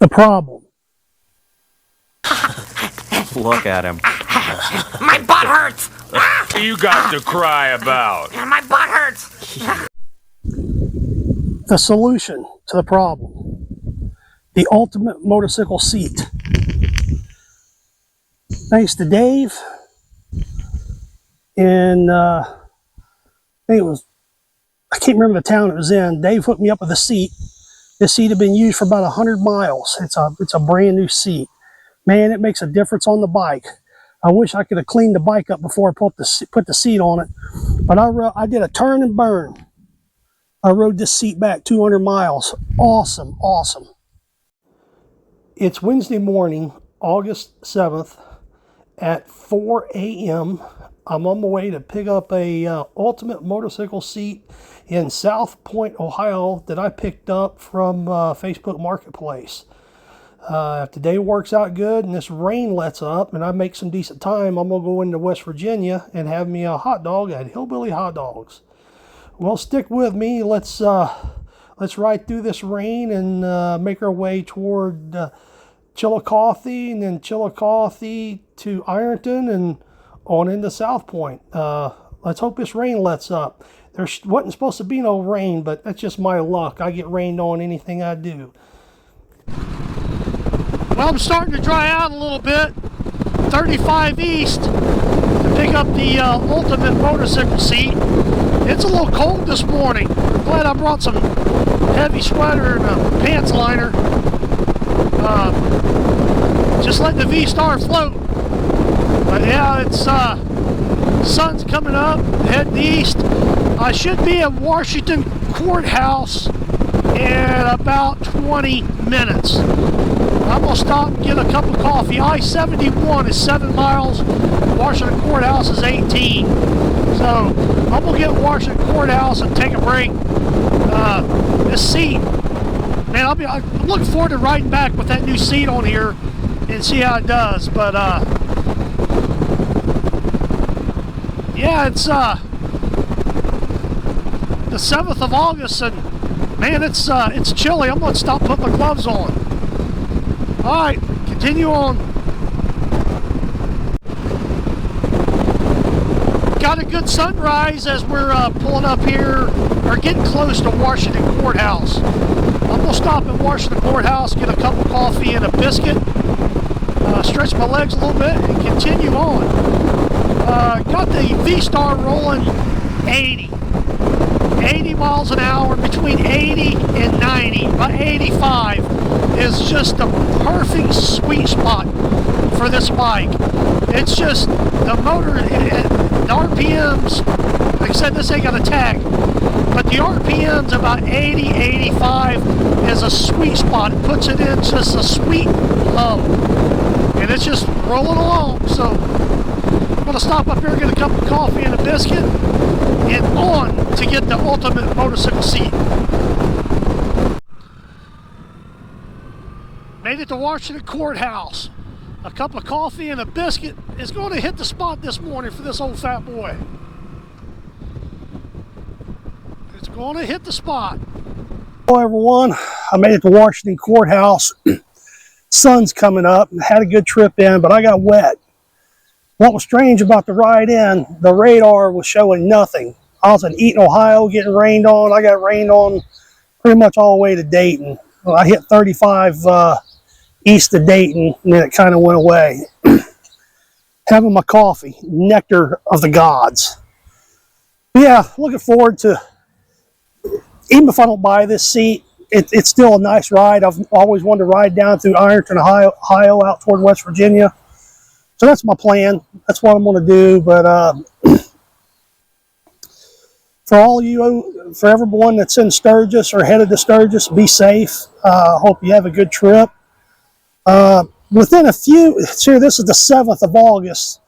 The problem. Look at him. My butt hurts! You got to cry about. My butt hurts! The solution to the problem. The ultimate motorcycle seat. Thanks to Dave. And I think it was, I can't remember the town it was in. Dave hooked me up with a seat. This seat had been used for about 100 miles. It's a brand new seat. Man, it makes a difference on the bike. I wish I could have cleaned the bike up before I put the seat on it. But I did a turn and burn. I rode this seat back 200 miles. Awesome, awesome. It's Wednesday morning, August 7th at 4 a.m. I'm on my way to pick up a Ultimate motorcycle seat in South Point, Ohio that I picked up from Facebook Marketplace. If today works out good and this rain lets up and I make some decent time, I'm going to go into West Virginia and have me a hot dog at Hillbilly Hot Dogs. Well, stick with me. Let's ride through this rain and make our way toward Chillicothe, and then Chillicothe to Ironton and on into South Point. Let's hope this rain lets up. There wasn't supposed to be no rain, but that's just my luck. I get rained on anything I do. Well, I'm starting to dry out a little bit. 35 East to pick up the Ultimate motorcycle seat. It's a little cold this morning. I'm glad I brought some heavy sweater and a pants liner. Just letting the V-Star float. But yeah, it's sun's coming up, heading east. I should be at Washington Courthouse in about 20 minutes. I'm going to stop and get a cup of coffee. I-71 is 7 miles. Washington Courthouse is 18. So I'm going to get Washington Courthouse and take a break. This seat, man, I'm looking forward to riding back with that new seat on here and see how it does. But yeah, it's the 7th of August, and man, it's chilly. I'm going to stop putting my gloves on. All right, continue on. Got a good sunrise as we're pulling up here, or getting close to Washington Courthouse. I'm going to stop at Washington Courthouse, get a cup of coffee and a biscuit, stretch my legs a little bit, and continue on. Got the V-Star rolling 80 miles an hour, between 80 and 90. About 85 is just the perfect sweet spot for this bike. It's just the motor, the RPMs, like I said, this ain't got a tag, but the RPMs about 80, 85 is a sweet spot. It puts it in just a sweet low, and it's just rolling along. So I'm going to stop up here, get a cup of coffee and a biscuit, and on to get the Ultimate motorcycle seat. Made it to Washington Courthouse. A cup of coffee and a biscuit is going to hit the spot this morning for this old fat boy. It's going to hit the spot. Hello everyone, I made it to Washington Courthouse. Sun's coming up. Had a good trip in, but I got wet. What was strange about the ride in, the radar was showing nothing. I was in Eaton, Ohio, getting rained on. I got rained on pretty much all the way to Dayton. Well, I hit 35 east of Dayton, and then it kind of went away. Having my coffee, nectar of the gods. Yeah, looking forward to, even if I don't buy this seat, it's still a nice ride. I've always wanted to ride down through Ironton, Ohio, out toward West Virginia. So that's my plan. That's what I'm going to do. But for all you, for everyone that's in Sturgis or headed to Sturgis, be safe. Hope you have a good trip. Within a few, here, this is the 7th of August.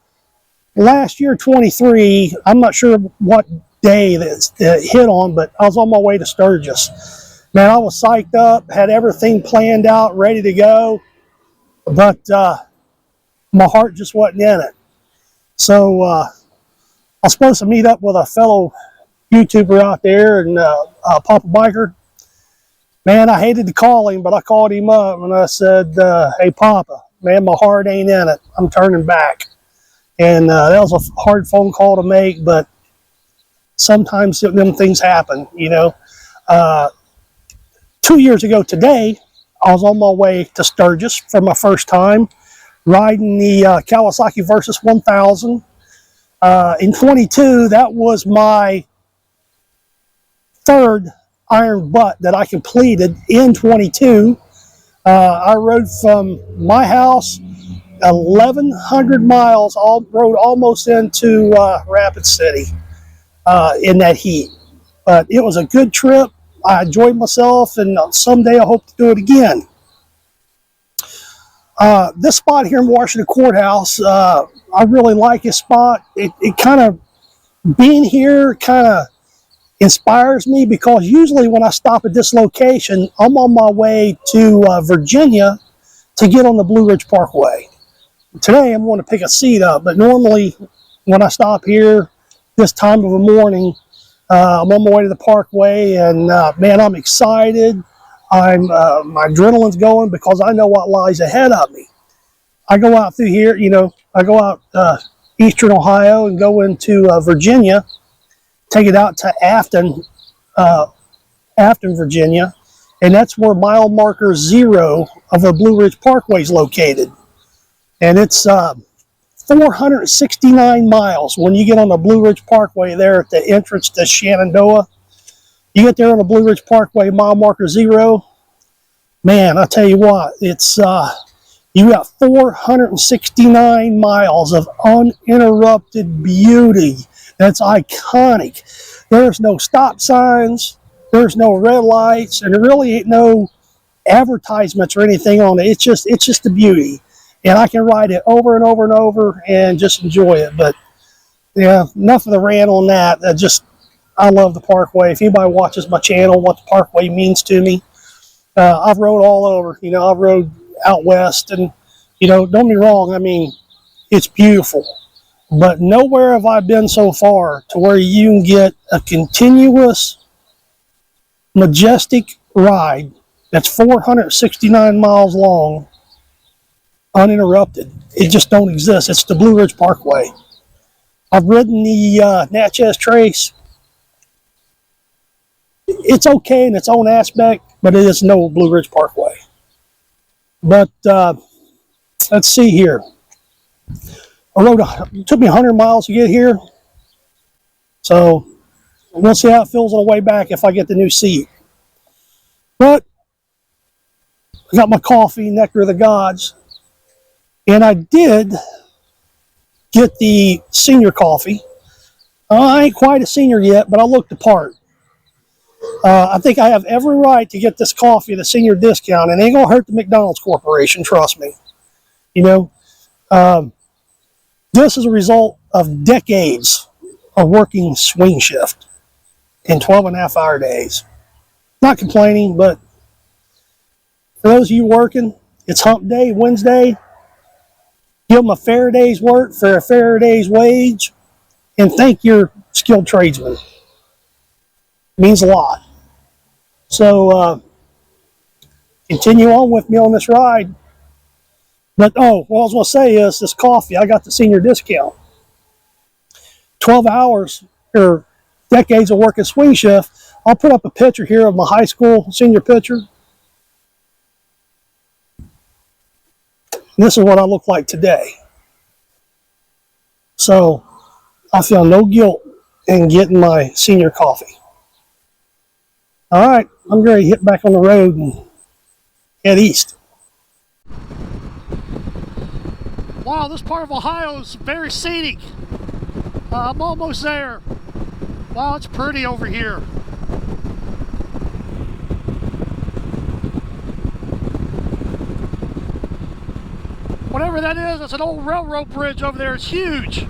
Last year, 23, I'm not sure what day that hit on, but I was on my way to Sturgis. Man, I was psyched up, had everything planned out, ready to go, but my heart just wasn't in it. So I was supposed to meet up with a fellow YouTuber out there and Papa Biker. Man, I hated to call him, but I called him up and I said, hey, Papa, man, my heart ain't in it. I'm turning back. And that was a hard phone call to make, but sometimes them things happen, you know. 2 years ago today, I was on my way to Sturgis for my first time, riding the Kawasaki Versys 1000. In 22, that was my third iron butt that I completed in 22. I rode from my house 1,100 miles, rode almost into Rapid City in that heat. But it was a good trip. I enjoyed myself, and someday I hope to do it again. This spot here in Washington Courthouse, I really like this spot. It kind of, being here kind of inspires me, because usually when I stop at this location, I'm on my way to Virginia to get on the Blue Ridge Parkway. Today I'm going to pick a seat up, but normally when I stop here this time of the morning, I'm on my way to the Parkway, and man, I'm excited. My adrenaline's going because I know what lies ahead of me. I go out through here, you know, I go out eastern Ohio and go into Virginia, take it out to Afton, Virginia, and that's where mile marker 0 of the Blue Ridge Parkway is located. And it's 469 miles when you get on the Blue Ridge Parkway there at the entrance to Shenandoah. You get there on the Blue Ridge Parkway, mile marker 0. Man, I tell you what, it's you got 469 miles of uninterrupted beauty. That's iconic. There's no stop signs, there's no red lights, and there really ain't no advertisements or anything on it. It's just the beauty. And I can ride it over and over and over and just enjoy it. But yeah, enough of the rant on that. I love the Parkway. If anybody watches my channel, what the Parkway means to me, I've rode all over. You know, I've rode out west, and you know, don't get me wrong. I mean, it's beautiful, but nowhere have I been so far to where you can get a continuous, majestic ride that's 469 miles long, uninterrupted. It just don't exist. It's the Blue Ridge Parkway. I've ridden the Natchez Trace. It's okay in its own aspect, but it is no Blue Ridge Parkway. But let's see here. It took me 100 miles to get here, so we'll see how it feels on the way back if I get the new seat. But I got my coffee, Nectar of the Gods, and I did get the senior coffee. I ain't quite a senior yet, but I looked the part. I think I have every right to get this coffee at a senior discount, and it ain't gonna hurt the McDonald's Corporation, trust me. You know, this is a result of decades of working swing shift in 12.5-hour days. Not complaining, but for those of you working, it's hump day, Wednesday. Give them a fair day's work for a fair day's wage, and thank your skilled tradesmen. It means a lot. So continue on with me on this ride. But what I was going to say is this coffee, I got the senior discount. 12 hours or decades of working swing shift. I'll put up a picture here of my high school senior picture. This is what I look like today. So I feel no guilt in getting my senior coffee. All right, I'm ready to hit back on the road and head east. Wow, this part of Ohio is very scenic. I'm almost there. Wow, it's pretty over here. Whatever that is, that's an old railroad bridge over there. It's huge.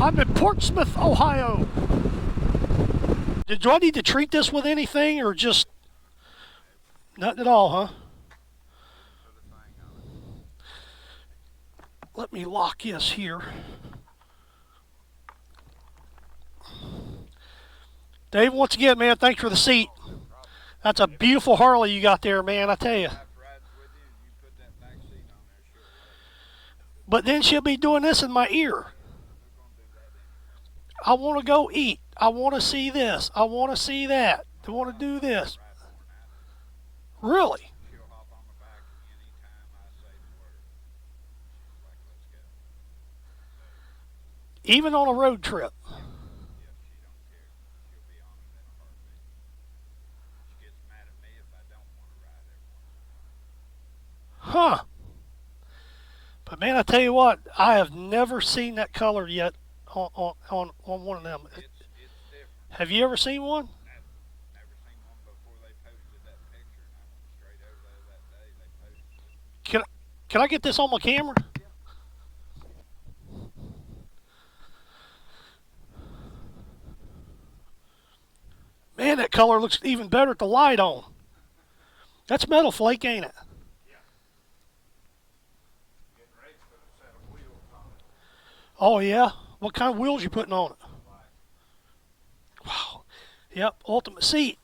I'm in Portsmouth, Ohio. Do I need to treat this with anything, or just nothing at all, huh? Let me lock this here. Dave, once again, man, thanks for the seat. That's a beautiful Harley you got there, man, I tell you. But then she'll be doing this in my ear. I want to go eat. I want to see this. I want to see that. I want to do this. Really? Even on a road trip. Huh. But man, I tell you what, I have never seen that color yet on one of them. Have you ever seen one? Can I get this on my camera? Man, that color looks even better with the light on. That's Metal Flake, ain't it? Oh, yeah? What kind of wheels you putting on it? Wow. Yep, ultimate seat.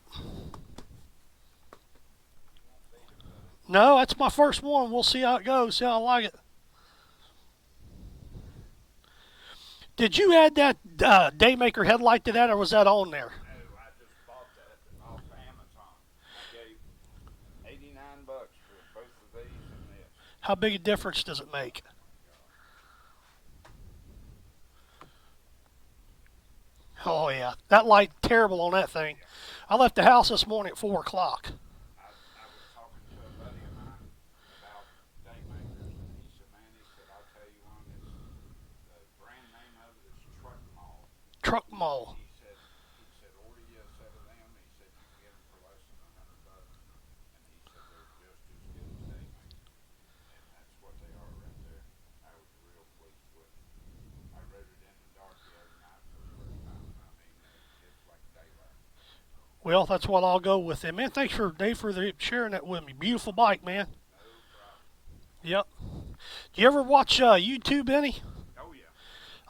No, that's my first one. We'll see how it goes, see how I like it. Did you add that Daymaker headlight to that, or was that on there? No, I just bought that off Amazon. I gave $89 for both of these and this. How big a difference does it make? Oh, yeah. That light, terrible on that thing. I left the house this morning at 4 o'clock. I was talking to a buddy of mine about Daymakers, and he said, man, he said, I'll tell you one, it's, the brand name of it is Truck Mall. Truck Mall. He said, order you a set of them. He said, you can get them for less than $100. And he said, they're just as good as Daymakers. And that's what they are right there. I was real pleased with it. I rode it in the dark the other night for the first time. I mean, it's like daylight. Well, that's what I'll go with then. Man, thanks for Dave for sharing that with me. Beautiful bike, man. Yep. Do you ever watch YouTube any? Oh, yeah.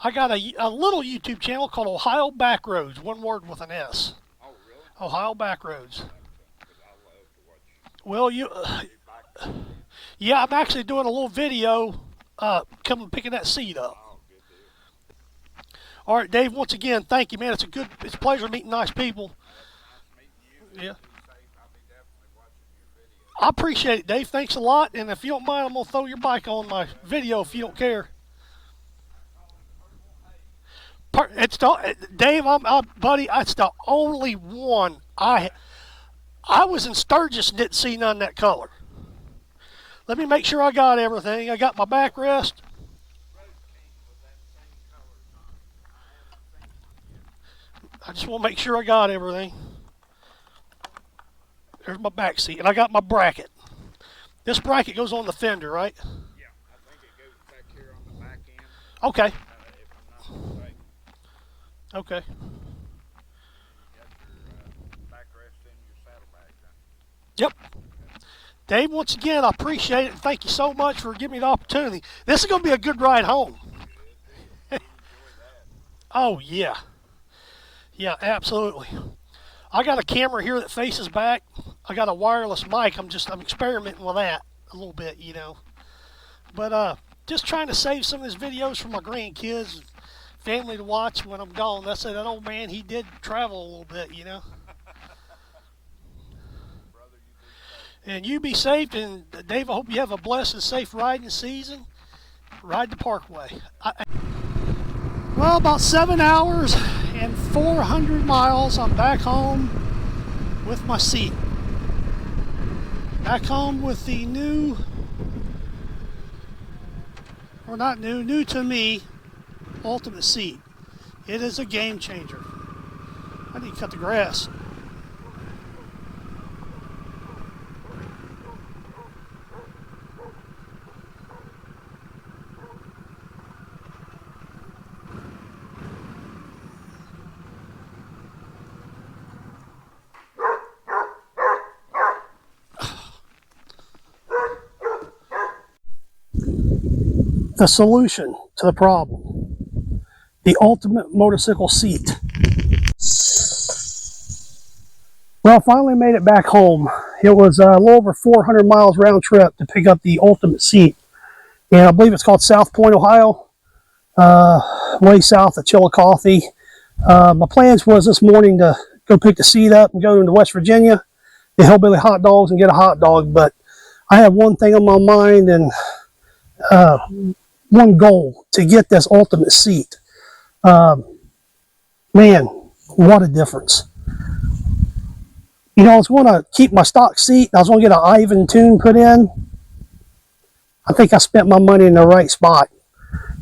I got a little YouTube channel called Ohio Backroads, one word with an S. Oh, really? Ohio Backroads. Because I love to watch Well, yeah, I'm actually doing a little video coming picking that seat up. Oh, good deal. All right, Dave, once again, thank you, man. It's a pleasure meeting nice people. Nice meeting you. Yeah. Be safe. I'll be definitely watching your video. I appreciate it, Dave. Thanks a lot. And if you don't mind, I'm going to throw your bike on my video if you don't care. Dave, buddy, it's the only one I was in Sturgis and didn't see none of that color. Let me make sure I got everything. I got my backrest. I just want to make sure I got everything. There's my back seat, and I got my bracket. This bracket goes on the fender, right? Yeah, I think it goes back here on the back end, Okay. if I'm not mistaken. Okay. You got your backrest and your saddlebag done. Yep. Dave, once again, I appreciate it. Thank you so much for giving me the opportunity. This is going to be a good ride home. Oh, yeah. Yeah, absolutely. I got a camera here that faces back. I got a wireless mic. I'm experimenting with that a little bit, you know. But just trying to save some of these videos for my grandkids, family to watch when I'm gone. That's that old man, he did travel a little bit, you know. And you be safe, and Dave, I hope you have a blessed and safe riding season. Ride the Parkway. Well, about 7 hours and 400 miles, I'm back home with my seat. Back home with the new, or not new, new to me, Ultimate seat. It is a game changer. I need to cut the grass. The solution to the problem. The ultimate motorcycle seat. Well, finally made it back home. It was a little over 400 miles round trip to pick up the Ultimate seat. And I believe it's called South Point, Ohio, way south of Chillicothe. My plans was this morning to go pick the seat up and go into West Virginia, the Hillbilly Hot Dogs, and get a hot dog. But I have one thing on my mind and one goal: to get this Ultimate seat. Man, what a difference. You know, I was going to keep my stock seat. I was going to get an Ivan tune put in. I think I spent my money in the right spot.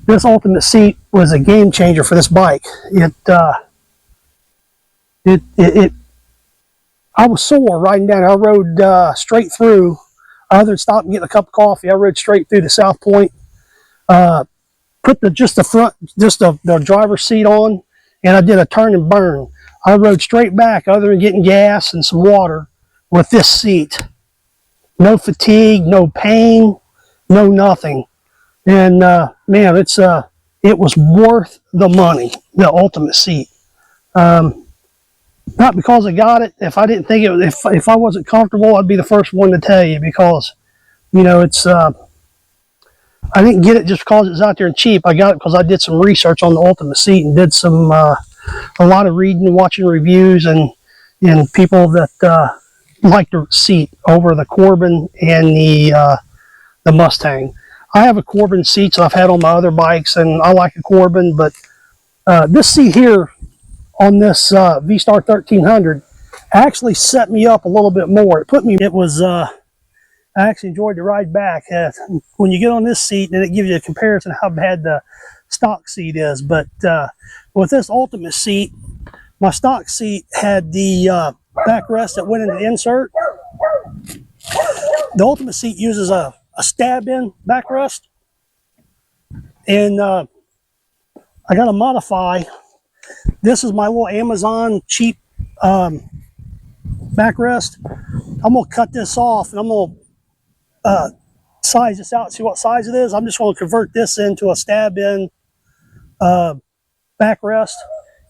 This Ultimate seat was a game changer for this bike. I was sore riding down. I rode straight through. Other than stopping and getting a cup of coffee, I rode straight through to South Point. Put the driver's seat on, and I did a turn and burn. I rode straight back, other than getting gas and some water, with this seat. No fatigue, no pain, no nothing. And man, it was worth the money, the Ultimate seat. Not because I got it. If I didn't think it was, if I wasn't comfortable, I'd be the first one to tell you, because, you know, I didn't get it just because it was out there and cheap. I got it because I did some research on the Ultimate seat and did some a lot of reading and watching reviews and people that like the seat over the Corbin and the Mustang. I have a Corbin seat that I've had on my other bikes, and I like a Corbin, but this seat here on this V-Star 1300 actually set me up a little bit more. I actually enjoyed the ride back. When you get on this seat, then it gives you a comparison of how bad the stock seat is. But with this Ultimate seat, my stock seat had the backrest that went into the insert. The Ultimate seat uses a stab-in backrest. And I got to modify. This is my little Amazon cheap backrest. I'm going to cut this off, and I'm going to size this out, see what size it is. I'm just going to convert this into a stab-in backrest,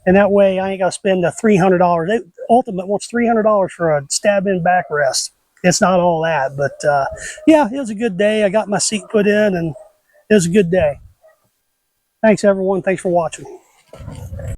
and that way I ain't got to spend the $300. Ultimate wants $300 for a stab-in backrest. It's not all that, but yeah, it was a good day. I got my seat put in, and it was a good day. Thanks, everyone. Thanks for watching.